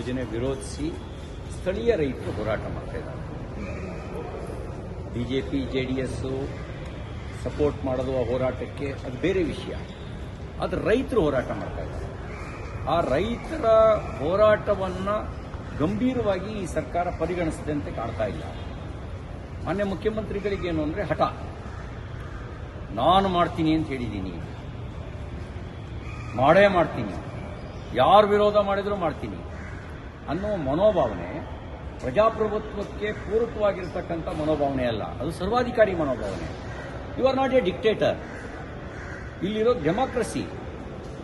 ಯೋಜನೆ ವಿರೋಧಿಸಿ ಸ್ಥಳೀಯ ರೈತರು ಹೋರಾಟ ಮಾಡ್ತಾ ಇದ್ದಾರೆ. ಬಿಜೆಪಿ JDS ಸಪೋರ್ಟ್ ಮಾಡೋದು ಆ ಹೋರಾಟಕ್ಕೆ ಅದು ಬೇರೆ ವಿಷಯ. ಅದು ರೈತರು ಹೋರಾಟ ಮಾಡ್ತಾ ಇದ್ದಾರೆ. ಆ ರೈತರ ಹೋರಾಟವನ್ನು ಗಂಭೀರವಾಗಿ ಈ ಸರ್ಕಾರ ಪರಿಗಣಿಸದಂತೆ ಕಾಣ್ತಾ ಇಲ್ಲ. ಮಾನ್ಯ ಮುಖ್ಯಮಂತ್ರಿಗಳಿಗೇನು ಅಂದರೆ ಹಠ, ನಾನು ಮಾಡ್ತೀನಿ ಅಂತ ಹೇಳಿದ್ದೀನಿ, ಮಾಡೇ ಮಾಡ್ತೀನಿ, ಯಾರು ವಿರೋಧ ಮಾಡಿದರೂ ಮಾಡ್ತೀನಿ ಅನ್ನೋ ಮನೋಭಾವನೆ ಪ್ರಜಾಪ್ರಭುತ್ವಕ್ಕೆ ಪೂರಕವಾಗಿರ್ತಕ್ಕಂಥ ಮನೋಭಾವನೆ ಅಲ್ಲ, ಅದು ಸರ್ವಾಧಿಕಾರಿ ಮನೋಭಾವನೆ. You are not a dictator. ಇಲ್ಲಿರೋ ಡೆಮಾಕ್ರಸಿ.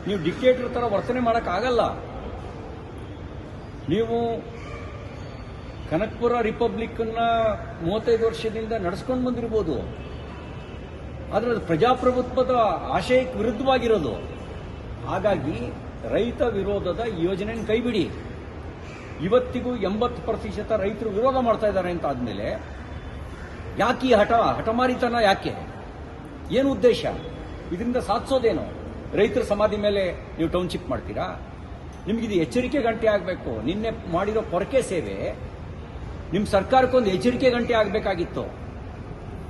ನೀವು ಡಿಕ್ಟೇಟರ್ ಥರ ವರ್ತನೆ ಮಾಡೋಕ್ಕಾಗಲ್ಲ. ನೀವು ಕನಕಪುರ ರಿಪಬ್ಲಿಕ್ಕನ್ನ 35 ವರ್ಷದಿಂದ ನಡೆಸ್ಕೊಂಡು ಬಂದಿರ್ಬೋದು, ಆದರೆ ಅದು ಪ್ರಜಾಪ್ರಭುತ್ವದ ಆಶಯಕ್ಕೆ ವಿರುದ್ಧವಾಗಿರೋದು. ಹಾಗಾಗಿ ರೈತ ವಿರೋಧದ ಯೋಜನೆಯನ್ನು ಕೈಬಿಡಿ. ಇವತ್ತಿಗೂ 80% ರೈತರು ವಿರೋಧ ಮಾಡ್ತಾ ಇದ್ದಾರೆ ಅಂತ ಆದಮೇಲೆ ಯಾಕೆ ಈ ಹಠಮಾರಿತನ? ಯಾಕೆ? ಏನು ಉದ್ದೇಶ? ಇದರಿಂದ ಸಾಧಿಸೋದೇನು? ರೈತರ ಸಮಾಧಿ ಮೇಲೆ ನೀವು ಟೌನ್ಶಿಪ್ ಮಾಡ್ತೀರಾ? ನಿಮಗಿದು ಎಚ್ಚರಿಕೆ ಗಂಟೆ ಆಗಬೇಕು. ನಿನ್ನೆ ಮಾಡಿರೋ ಪೊರಕೆ ಸೇವೆ ನಿಮ್ಮ ಸರ್ಕಾರಕ್ಕೊಂದು ಎಚ್ಚರಿಕೆ ಗಂಟೆ ಆಗಬೇಕಾಗಿತ್ತು.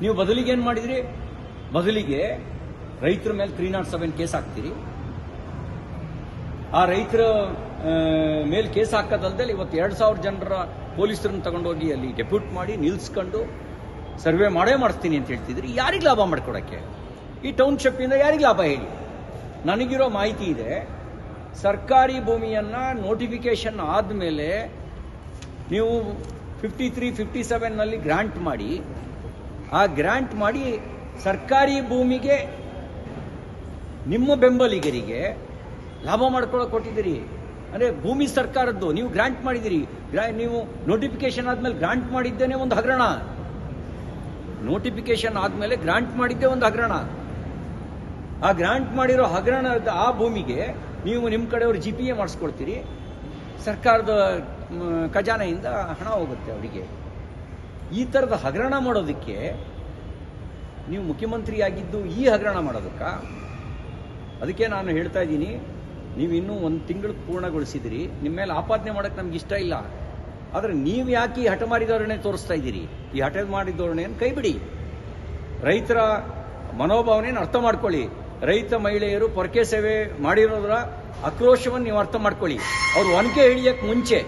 ನೀವು ಬದಲಿಗೆ ಏನು ಮಾಡಿದ್ರಿ? ಬದಲಿಗೆ ರೈತರ ಮೇಲೆ 307 ಕೇಸ್ ಹಾಕ್ತೀರಿ. ಆ ರೈತರ ಮೇಲೆ ಕೇಸ್ ಹಾಕೋದಲ್ದೆ ಇವತ್ತು 2000 ಜನರ ಪೊಲೀಸರನ್ನು ತಗೊಂಡೋಗಿ ಅಲ್ಲಿ ಡೆಪ್ಯೂಟ್ ಮಾಡಿ ನಿಲ್ಲಿಸ್ಕೊಂಡು ಸರ್ವೆ ಮಾಡಿಸ್ತೀನಿ ಅಂತ ಹೇಳ್ತಿದ್ರಿ. ಯಾರಿಗೆ ಲಾಭ ಮಾಡ್ಕೊಡಕ್ಕೆ? ಈ ಟೌನ್ಶಿಪ್ಪಿಂದ ಯಾರಿಗೆ ಲಾಭ ಹೇಳಿ? ನನಗಿರೋ ಮಾಹಿತಿ ಇದೆ, ಸರ್ಕಾರಿ ಭೂಮಿಯನ್ನು ನೋಟಿಫಿಕೇಶನ್ ಆದಮೇಲೆ ನೀವು 53, 57ನಲ್ಲಿ ಗ್ರಾಂಟ್ ಮಾಡಿ, ಆ ಗ್ರಾಂಟ್ ಮಾಡಿ ಸರ್ಕಾರಿ ಭೂಮಿಗೆ ನಿಮ್ಮ ಬೆಂಬಲಿಗರಿಗೆ ಲಾಭ ಮಾಡ್ಕೊಳ್ಳೋಕೆ ಕೊಟ್ಟಿದ್ದೀರಿ. ಅಂದರೆ ಭೂಮಿ ಸರ್ಕಾರದ್ದು, ನೀವು ಗ್ರಾಂಟ್ ಮಾಡಿದ್ದೀರಿ. ನೀವು ನೋಟಿಫಿಕೇಶನ್ ಆದಮೇಲೆ ಗ್ರಾಂಟ್ ಮಾಡಿದ್ದೇನೆ ಒಂದು ಹಗರಣ. ನೋಟಿಫಿಕೇಶನ್ ಆದಮೇಲೆ ಗ್ರಾಂಟ್ ಮಾಡಿದ್ದೇ ಒಂದು ಹಗರಣ. ಆ ಗ್ರಾಂಟ್ ಮಾಡಿರೋ ಹಗರಣದ ಆ ಭೂಮಿಗೆ ನೀವು ನಿಮ್ಮ ಕಡೆಯವರು GPA ಮಾಡಿಸ್ಕೊಳ್ತೀರಿ. ಸರ್ಕಾರದ ಖಜಾನೆಯಿಂದ ಹಣ ಹೋಗುತ್ತೆ ಅವರಿಗೆ. ಈ ಥರದ ಹಗರಣ ಮಾಡೋದಕ್ಕೆ ನೀವು ಮುಖ್ಯಮಂತ್ರಿಯಾಗಿದ್ದು ಈ ಹಗರಣ ಮಾಡೋದಕ್ಕ? ಅದಕ್ಕೆ ನಾನು ಹೇಳ್ತಾ ಇದ್ದೀನಿ, ನೀವು ಇನ್ನೂ 1 ತಿಂಗಳು ಪೂರ್ಣಗೊಳಿಸಿದಿರಿ. ನಿಮ್ಮ ಮೇಲೆ ಆಪಾದನೆ ಮಾಡೋಕ್ಕೆ ನಮ್ಗೆ ಇಷ್ಟ ಇಲ್ಲ. ಆದರೆ ನೀವು ಯಾಕೆ ಈ ಹಠಮಾರಿ ಧೋರಣೆ ತೋರಿಸ್ತಾ ಇದ್ದೀರಿ? ಈ ಹಠಮಾರಿ ಧೋರಣೆಯನ್ನು ಕೈಬಿಡಿ. ರೈತರ ಮನೋಭಾವನೆಯನ್ನು ಅರ್ಥ ಮಾಡ್ಕೊಳ್ಳಿ. ರೈತ ಮಹಿಳೆಯರು ಪೊರಕೆ ಸೇವೆ ಮಾಡಿರೋದ್ರ ಆಕ್ರೋಶವನ್ನು ನೀವು ಅರ್ಥ ಮಾಡ್ಕೊಳ್ಳಿ. ಅವ್ರು ಒನಕೆ ಹಿಡಿಯೋಕ್ಕೆ ಮುಂಚೆ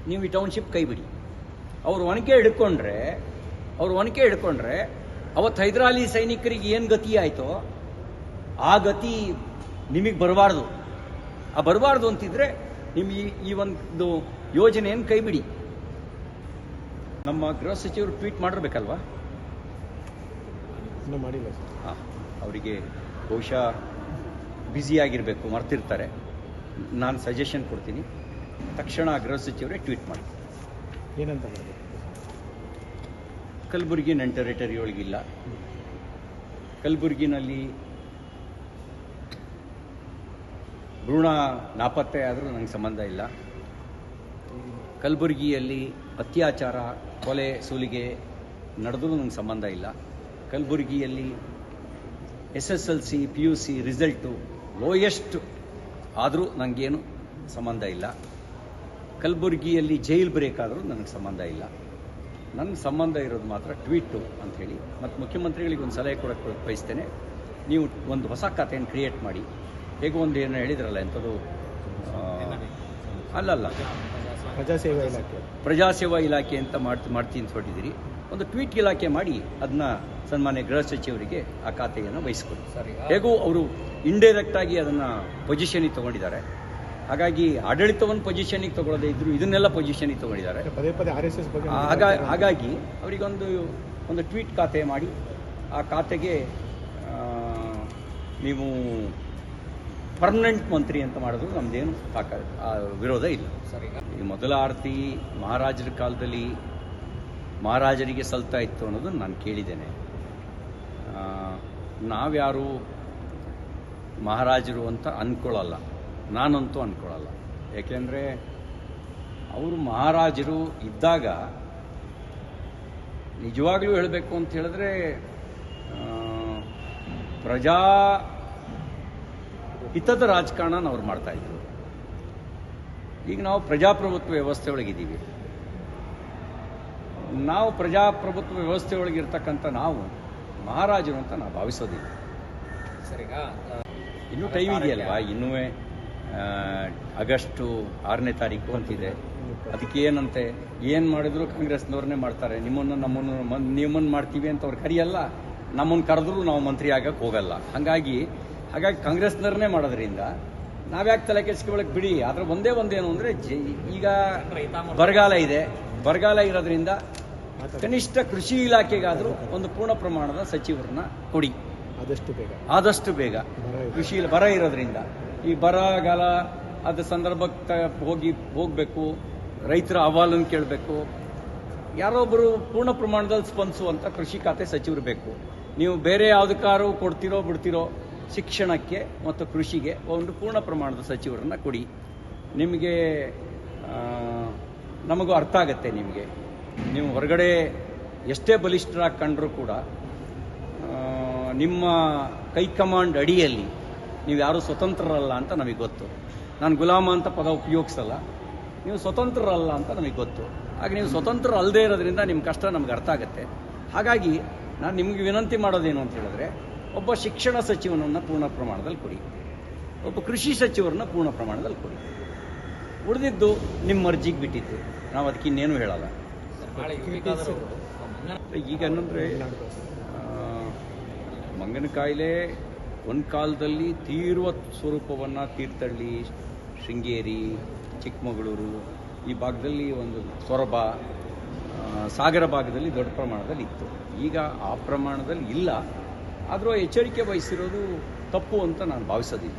ನೀವು ಈ ಟೌನ್ಶಿಪ್ ಕೈಬಿಡಿ. ಅವ್ರು ಒನಕೆ ಹಿಡ್ಕೊಂಡ್ರೆ ಅವತ್ತು ಹೈದರಾಲಿ ಸೈನಿಕರಿಗೆ ಏನು ಗತಿ ಆಯಿತೋ ಆ ಗತಿ ನಿಮಗೆ ಬರಬಾರ್ದು. ಆ ಬರಬಾರ್ದು ಅಂತಿದ್ರೆ ನಿಮಗೆ ಈ ಒಂದು ಯೋಜನೆಯನ್ನು ಕೈಬಿಡಿ. ನಮ್ಮ ಗೃಹ ಸಚಿವರು ಟ್ವೀಟ್ ಮಾಡಿರ್ಬೇಕಲ್ವಾ? ಇನ್ನೂ ಮಾಡಿಲ್ಲ. ಅವರಿಗೆ ಬಹುಶಃ ಬ್ಯುಸಿಯಾಗಿರಬೇಕು, ಮರ್ತಿರ್ತಾರೆ. ನಾನು ಸಜೆಷನ್ ಕೊಡ್ತೀನಿ, ತಕ್ಷಣ ಗೃಹ ಸಚಿವರೇ ಟ್ವೀಟ್ ಮಾಡಿ. ಏನಂತ ಮಾಡಬೇಕು? ಕಲಬುರಗಿ ನನ್ನ ಟೆರಿಟರಿ ಒಳಗಿಲ್ಲ. ಕಲಬುರಗಿನಲ್ಲಿ ಭ್ರೂಣ ನಾಪತ್ತೆ ಆದರೂ ನನಗೆ ಸಂಬಂಧ ಇಲ್ಲ. ಕಲಬುರಗಿಯಲ್ಲಿ ಅತ್ಯಾಚಾರ, ಕೊಲೆ, ಸುಲಿಗೆ ನಡೆದರೂ ನನಗೆ ಸಂಬಂಧ ಇಲ್ಲ. ಕಲಬುರಗಿಯಲ್ಲಿ SSLC PUC ರಿಸಲ್ಟು ಲೋಯೆಸ್ಟ್ ಆದರೂ ನನಗೇನು ಸಂಬಂಧ ಇಲ್ಲ. ಕಲಬುರಗಿಯಲ್ಲಿ ಜೈಲ್ ಬ್ರೇಕ್ ಆದರೂ ನನಗೆ ಸಂಬಂಧ ಇಲ್ಲ. ನನಗೆ ಸಂಬಂಧ ಇರೋದು ಮಾತ್ರ ಟ್ವೀಟು ಅಂಥೇಳಿ. ಮತ್ತು ಮುಖ್ಯಮಂತ್ರಿಗಳಿಗೆ ಒಂದು ಸಲಹೆ ಕೊಡೋಕ್ಕೆ ಬಯಸ್ತೇನೆ. ನೀವು ಒಂದು ಹೊಸ ಖಾತೆಯನ್ನು ಕ್ರಿಯೇಟ್ ಮಾಡಿ. ಹೇಗೋ ಒಂದು ಏನು ಹೇಳಿದ್ರಲ್ಲ, ಎಂಥದ್ದು ಅಲ್ಲಲ್ಲ, ಪ್ರಜಾಸೇವಾ ಇಲಾಖೆ ಅಂತ ಮಾಡ್ತೀನಿ ಅಂತ ಹೊರಟಿದ್ದೀರಿ. ಒಂದು ಟ್ವೀಟ್ ಇಲಾಖೆ ಮಾಡಿ ಅದನ್ನ ಸನ್ಮಾನ್ಯ ಗೃಹ ಸಚಿವರಿಗೆ ಆ ಖಾತೆಯನ್ನು ವಹಿಸ್ಕೊಡಿ. ಹೇಗೂ ಅವರು ಇಂಡೈರೆಕ್ಟಾಗಿ ಅದನ್ನು ಪೊಸಿಷನಿಗೆ ತೊಗೊಂಡಿದ್ದಾರೆ. ಹಾಗಾಗಿ ಆಡಳಿತವನ್ನು ಪೊಸಿಷನಿಗೆ ತೊಗೊಳ್ಳೋದೇ ಇದ್ರು ಇದನ್ನೆಲ್ಲ ಪೊಸಿಷನಿಗೆ ತೊಗೊಂಡಿದ್ದಾರೆ. ಹಾಗಾಗಿ ಅವರಿಗೊಂದು ಟ್ವೀಟ್ ಖಾತೆ ಮಾಡಿ ಆ ಖಾತೆಗೆ ನೀವು ಪರ್ಮನೆಂಟ್ ಮಂತ್ರಿ ಅಂತ ಮಾಡೋದು ನಮ್ಮದೇನು ವಿರೋಧ ಇಲ್ಲ. ಈ ಮೊದಲ ಆರತಿ ಮಹಾರಾಜರ ಕಾಲದಲ್ಲಿ ಮಹಾರಾಜರಿಗೆ ಸಲ್ತಾ ಇತ್ತು ಅನ್ನೋದನ್ನು ನಾನು ಕೇಳಿದ್ದೇನೆ. ನಾವ್ಯಾರು ಮಹಾರಾಜರು ಅಂತ ಅಂದ್ಕೊಳ್ಳಲ್ಲ, ನಾನಂತೂ ಅಂದ್ಕೊಳ್ಳಲ್ಲ. ಏಕೆಂದರೆ ಅವರು ಮಹಾರಾಜರು ಇದ್ದಾಗ ನಿಜವಾಗ್ಲೂ ಹೇಳಬೇಕು ಅಂತ ಹೇಳಿದ್ರೆ ಪ್ರಜಾ ಹಿತದ ರಾಜಕಾರಣ ಅವ್ರು ಮಾಡ್ತಾಯಿದ್ರು. ಈಗ ನಾವು ಪ್ರಜಾಪ್ರಭುತ್ವ ವ್ಯವಸ್ಥೆ ಒಳಗಿದ್ದೀವಿ. ನಾವು ಪ್ರಜಾಪ್ರಭುತ್ವ ವ್ಯವಸ್ಥೆ ಒಳಗಿರ್ತಕ್ಕಂಥ ನಾವು ಮಹಾರಾಜರು ಅಂತ ನಾವು ಭಾವಿಸೋದಿಲ್ಲ. ಸರ್, ಈಗ ಇನ್ನೂ ಟೈಮ್ ಇದೆಯಲ್ವಾ? ಇನ್ನೂ ಆಗಸ್ಟು 6ನೇ ತಾರೀಕು ಅಂತಿದೆ. ಅದಕ್ಕೆ ಏನಂತೆ, ಏನು ಮಾಡಿದ್ರು ಕಾಂಗ್ರೆಸ್ನವ್ರನ್ನೇ ಮಾಡ್ತಾರೆ. ನಿಮ್ಮನ್ನು ಮಾಡ್ತೀವಿ ಅಂತ ಅವ್ರು ಕರೆಯಲ್ಲ, ನಮ್ಮನ್ನು ಕರೆದ್ರೂ ನಾವು ಮಂತ್ರಿ ಆಗಕ್ಕೆ ಹೋಗಲ್ಲ. ಹಾಗಾಗಿ ಕಾಂಗ್ರೆಸ್ನವ್ರನ್ನೇ ಮಾಡೋದ್ರಿಂದ ನಾವ್ಯಾಕೆ ತಲೆ ಕೆಡಿಸ್ಕೊಳ್ಳೋಕೆ ಬಿಡಿ. ಆದರೆ ಒಂದೇನು ಅಂದರೆ ಈಗ ಬರಗಾಲ ಇರೋದ್ರಿಂದ ಕನಿಷ್ಠ ಕೃಷಿ ಇಲಾಖೆಗಾದರೂ ಒಂದು ಪೂರ್ಣ ಪ್ರಮಾಣದ ಸಚಿವರನ್ನ ಕೊಡಿ, ಆದಷ್ಟು ಬೇಗ. ಕೃಷಿ ಬರ ಇರೋದ್ರಿಂದ ಈ ಬರಗಾಲ ಅದ ಸಂದರ್ಭಕ್ಕೆ ಹೋಗಬೇಕು, ರೈತರ ಅಹವಾಲನ್ನು ಕೇಳಬೇಕು. ಯಾರೊಬ್ಬರು ಪೂರ್ಣ ಪ್ರಮಾಣದಲ್ಲಿ ಸ್ಪಂದಿಸುವಂಥ ಕೃಷಿ ಖಾತೆ ಸಚಿವರು ಬೇಕು. ನೀವು ಬೇರೆ ಯಾವುದಕ್ಕಾರು ಕೊಡ್ತಿರೋ ಬಿಡ್ತಿರೋ, ಶಿಕ್ಷಣಕ್ಕೆ ಮತ್ತು ಕೃಷಿಗೆ ಒಂದು ಪೂರ್ಣ ಪ್ರಮಾಣದ ಸಚಿವರನ್ನ ಕೊಡಿ. ನಿಮಗೆ ನಮಗೂ ಅರ್ಥ ಆಗತ್ತೆ. ನೀವು ಹೊರಗಡೆ ಎಷ್ಟೇ ಬಲಿಷ್ಠರಾಗಿ ಕಂಡರೂ ಕೂಡ ನಿಮ್ಮ ಕೈಕಮಾಂಡ್ ಅಡಿಯಲ್ಲಿ ನೀವು ಯಾರೂ ಸ್ವತಂತ್ರರಲ್ಲ ಅಂತ ನಮಗೆ ಗೊತ್ತು. ನಾನು ಗುಲಾಮ ಅಂತ ಪದ ಉಪಯೋಗಿಸಲ್ಲ. ನೀವು ಸ್ವತಂತ್ರರಲ್ಲ ಅಂತ ನಮಗೆ ಗೊತ್ತು. ಹಾಗೆ ನೀವು ಸ್ವತಂತ್ರ ಅಲ್ಲದೆ ಇರೋದ್ರಿಂದ ನಿಮ್ಮ ಕಷ್ಟ ನಮ್ಗೆ ಅರ್ಥ ಆಗುತ್ತೆ. ಹಾಗಾಗಿ ನಾನು ನಿಮಗೆ ವಿನಂತಿ ಮಾಡೋದೇನು ಅಂತ ಹೇಳಿದ್ರೆ, ಒಬ್ಬ ಶಿಕ್ಷಣ ಸಚಿವನನ್ನು ಪೂರ್ಣ ಪ್ರಮಾಣದಲ್ಲಿ ಕೊಡಿ, ಒಬ್ಬ ಕೃಷಿ ಸಚಿವರನ್ನ ಪೂರ್ಣ ಪ್ರಮಾಣದಲ್ಲಿ ಕೊಡಿ. ಉಳಿದಿದ್ದು ನಿಮ್ಮ ಮರ್ಜಿಗೆ ಬಿಟ್ಟಿದ್ದು, ನಾವು ಅದಕ್ಕೆ ಇನ್ನೇನು ಹೇಳಲ್ಲ. ಈಗ ಏನಂದರೆ, ಮಂಗನ ಕಾಯಿಲೆ ಒಂದು ಕಾಲದಲ್ಲಿ ತೀವ್ರ ಸ್ವರೂಪವನ್ನು ತೀರ್ಥಹಳ್ಳಿ, ಶೃಂಗೇರಿ, ಚಿಕ್ಕಮಗಳೂರು ಈ ಭಾಗದಲ್ಲಿ, ಒಂದು ಸೊರಬ, ಸಾಗರ ಭಾಗದಲ್ಲಿ ದೊಡ್ಡ ಪ್ರಮಾಣದಲ್ಲಿ ಇತ್ತು. ಈಗ ಆ ಪ್ರಮಾಣದಲ್ಲಿ ಇಲ್ಲ. ಆದರೂ ಎಚ್ಚರಿಕೆ ವಹಿಸಿರೋದು ತಪ್ಪು ಅಂತ ನಾನು ಭಾವಿಸೋದಿಲ್ಲ.